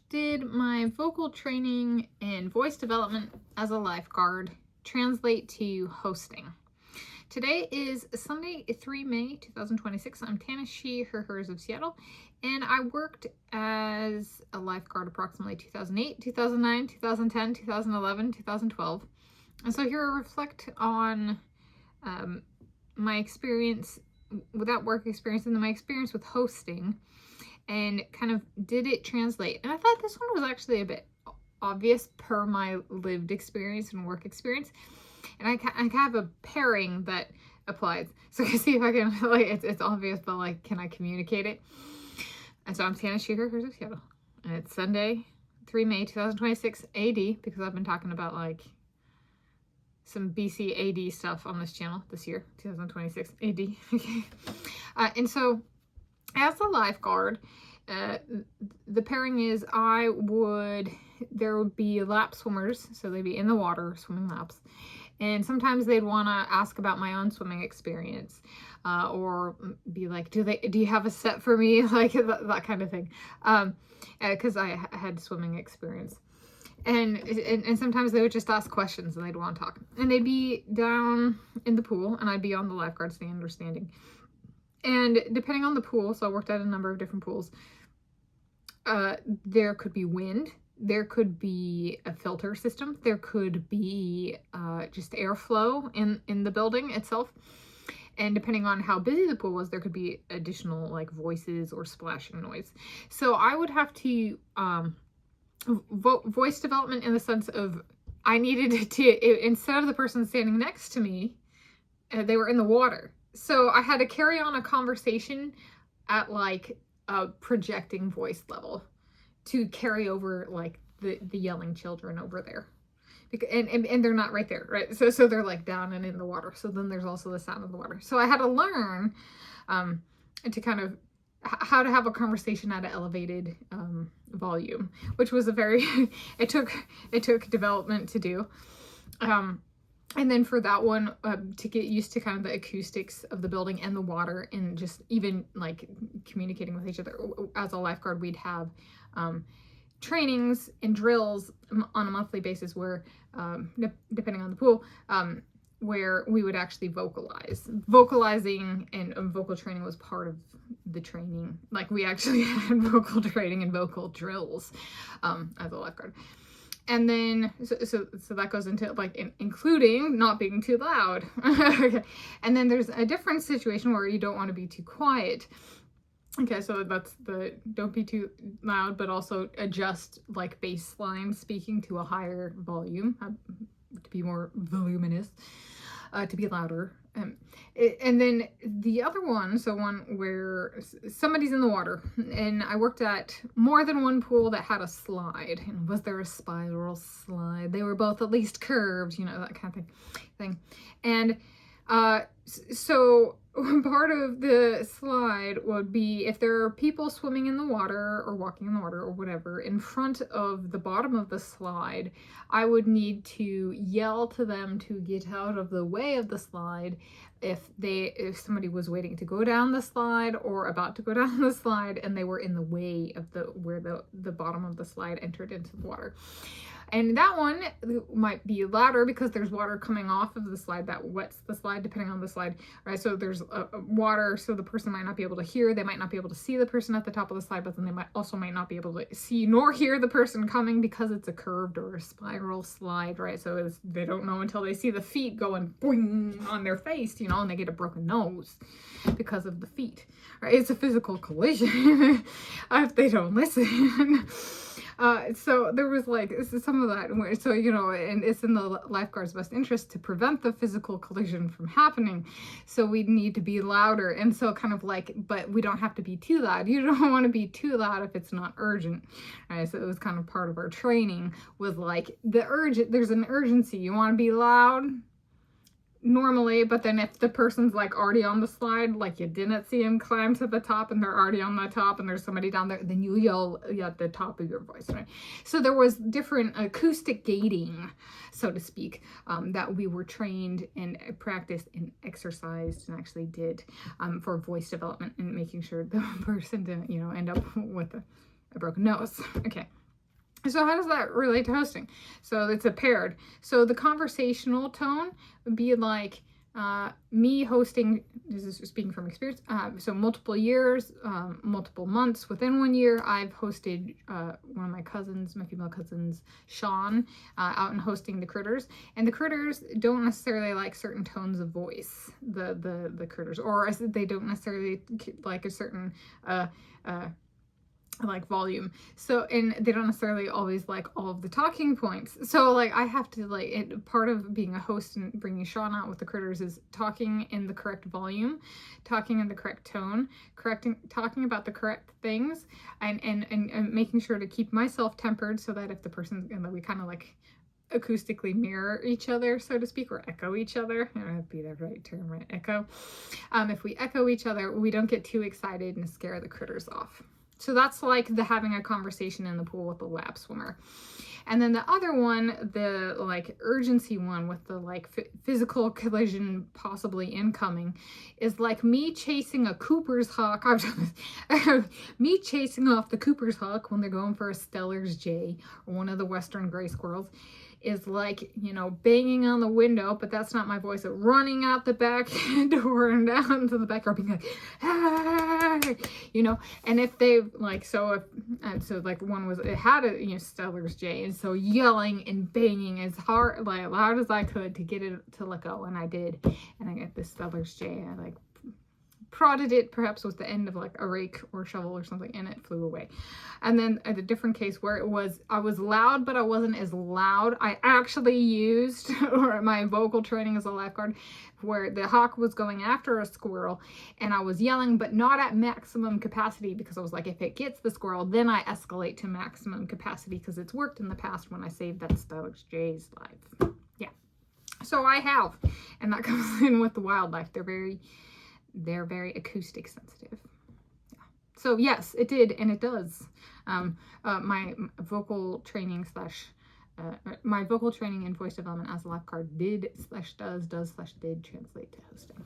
did my vocal training and voice development as a lifeguard translate to hosting. Today is Sunday, 3 May 2026. I'm Tanis, she, her, hers of Seattle, and I worked as a lifeguard approximately 2008, 2009, 2010, 2011, 2012. And so here I reflect on my experience without work experience and then my experience with hosting, and kind of did it translate. And I thought this one was actually a bit obvious per my lived experience and work experience. And I have a pairing that applies. So I can see if I can, like, it's obvious, but like, can I communicate it? And so I'm Tanis, she, her, hers of Seattle. And it's Sunday, 3 May 2026 AD, because I've been talking about like some BC AD stuff on this channel this year, 2026 AD. Okay. And so as a lifeguard, the pairing is there would be lap swimmers, so they'd be in the water swimming laps, and sometimes they'd want to ask about my own swimming experience, or be like, do you have a set for me, like that kind of thing, because I had swimming experience. And sometimes they would just ask questions and they'd want to talk, and they'd be down in the pool and I'd be on the lifeguard stand or standing. And depending on the pool, so I worked at a number of different pools, there could be wind, there could be a filter system, there could be just airflow in the building itself. And depending on how busy the pool was, there could be additional like voices or splashing noise. So I would have to voice development in the sense of I needed to, instead of the person standing next to me, they were in the water. So I had to carry on a conversation at like a projecting voice level to carry over like the yelling children over there. And they're not right there, right? So they're like down and in the water. So then there's also the sound of the water. So I had to learn to kind of how to have a conversation at an elevated volume, which was a very, it took development to do. And then for that one, to get used to kind of the acoustics of the building and the water, and just even like communicating with each other. As a lifeguard, we'd have trainings and drills on a monthly basis where, depending on the pool, where we would actually vocalize. Vocalizing and vocal training was part of the training. Like we actually had vocal training and vocal drills as a lifeguard. And then, so that goes into like including not being too loud. Okay. And then there's a different situation where you don't want to be too quiet. Okay, so that's the don't be too loud, but also adjust like baseline speaking to a higher volume, to be more voluminous, to be louder. And then the other one, so one where somebody's in the water, and I worked at more than one pool that had a slide. And was there a spiral slide? They were both at least curved, you know, that kind of thing. And so part of the slide would be if there are people swimming in the water or walking in the water or whatever in front of the bottom of the slide, I would need to yell to them to get out of the way of the slide if somebody was waiting to go down the slide or about to go down the slide and they were in the way of where the bottom of the slide entered into the water. And that one might be louder because there's water coming off of the slide that wets the slide, depending on the slide, right? So there's water, so the person might not be able to hear. They might not be able to see the person at the top of the slide, but then they might not be able to see nor hear the person coming because it's a curved or a spiral slide, right? So they don't know until they see the feet going boing on their face, you know, and they get a broken nose because of the feet, right? It's a physical collision if they don't listen. So there was like, this is some of that, so, you know, and it's in the lifeguard's best interest to prevent the physical collision from happening. So we need to be louder. And so kind of like, but we don't have to be too loud. You don't want to be too loud if it's not urgent. Right? So it was kind of part of our training was like there's an urgency. You want to be loud normally, but then if the person's like already on the slide, like you didn't see him climb to the top and they're already on the top and there's somebody down there, then you yell at the top of your voice, right? So there was different acoustic gating, so to speak, that we were trained and practiced and exercised and actually did for voice development and making sure the person didn't, you know, end up with a broken nose. Okay. So how does that relate to hosting? So it's a paired. So the conversational tone would be like me hosting, this is speaking from experience, so multiple years, multiple months within 1 year, I've hosted one of my cousins, my female cousins, Sean, out and hosting the critters. And the critters don't necessarily like certain tones of voice, the critters, or they don't necessarily like a certain like volume. So, and they don't necessarily always like all of the talking points. So like I have to like, part of being a host and bringing Sean out with the critters is talking in the correct volume, talking in the correct tone, talking about the correct things, and making sure to keep myself tempered so that if the person, and we kind of like acoustically mirror each other, so to speak, or echo each other. I don't know if be the right term, right? Echo. If we echo each other, we don't get too excited and scare the critters off. So that's like the having a conversation in the pool with the lap swimmer. And then the other one, the like urgency one with the like physical collision possibly incoming, is like me chasing a Cooper's hawk. Me chasing off the Cooper's hawk when they're going for a Steller's jay or one of the western gray squirrels, is like, you know, banging on the window, but that's not my voice, of running out the back door and down to the backyard being like, hey, you know. And if they like, so like one was, it had a, you know, Steller's jay, and so yelling and banging as hard, like loud as I could to get it to let go, and I did, and I got the Steller's jay, I like prodded it perhaps with the end of like a rake or shovel or something, and it flew away. And then at a different case where I was loud, but I wasn't as loud, I actually used or my vocal training as a lifeguard, where the hawk was going after a squirrel and I was yelling, but not at maximum capacity, because I was like, if it gets the squirrel, then I escalate to maximum capacity, because it's worked in the past when I saved that Steller's jay's life. Yeah. So I have, and that comes in with the wildlife. They're very acoustic sensitive. Yeah. So yes, it did, and it does. My vocal training my vocal training and voice development as a lifeguard did/does/did translate to hosting.